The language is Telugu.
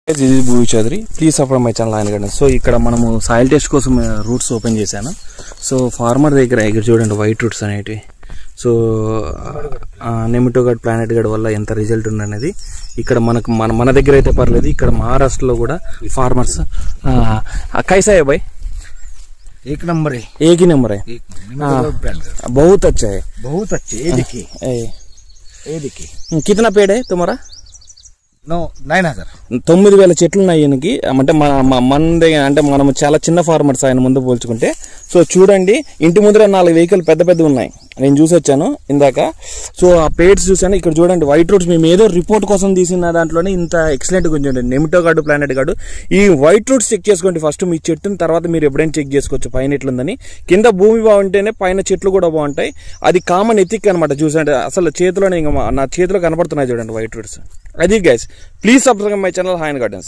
This is Bhuvi Chaudhary. Please support my channel Lion Gardens. So ఇక్కడ మనము సాయిల్ టెస్ట్ కోసం రూట్స్ ఓపెన్ చేశాను. సో ఫార్మర్ దగ్గర ఇక్కడ చూడండి వైట్ రూట్స్ అనేటివి. సో నెమిటోగాడ్ ప్లానెట్ గార్డ్ వల్ల ఎంత రిజల్ట్ ఉందనేది ఇక్కడ మనకు మన దగ్గర అయితే పర్లేదు. ఇక్కడ మహారాష్ట్రలో కూడా ఫార్మర్స్ कैसा है भाई? एक नंबर है. एक ही नंबर है. बहुत अच्छा है. बहुत अच्छे. ये देखिए, ये देखिए. कितना पेड़ है तुम्हारा? 9,000. 9,000 చెట్లు ఉన్నాయి ఈయనకి. అంటే అంటే మనం చాలా చిన్న ఫార్మర్స్ ఆయన ముందు పోల్చుకుంటే. సో చూడండి, ఇంటి ముందర 4 వెహికల్ పెద్ద ఉన్నాయి. నేను చూసి వచ్చాను ఇందాక. సో ఆ పేడ్స్ చూసాను. ఇక్కడ చూడండి వైట్ రూట్స్. మేము ఏదో రిపోర్ట్ కోసం తీసిన దాంట్లోనే ఇంత ఎక్సలెంట్ గా ఉంచండి. నెమిటోగాడ్ ప్లానెట్ గార్డ్ ఈ వైట్ రూట్స్ చెక్ చేసుకోండి ఫస్ట్ మీ చెట్టుని. తర్వాత మీరు ఎప్పుడైనా చెక్ చేసుకోవచ్చు పైన ఎట్లుందని. కింద భూమి బాగుంటేనే పైన చెట్లు కూడా బాగుంటాయి. అది కామన్ ఎథిక్ అనమాట. చూసండి అసలు చేతిలోనే ఇంకా నా చేతిలో కనపడుతున్నాయి చూడండి వైట్ రూట్స్. అది guys, please subscribe my channel Lion Gardens.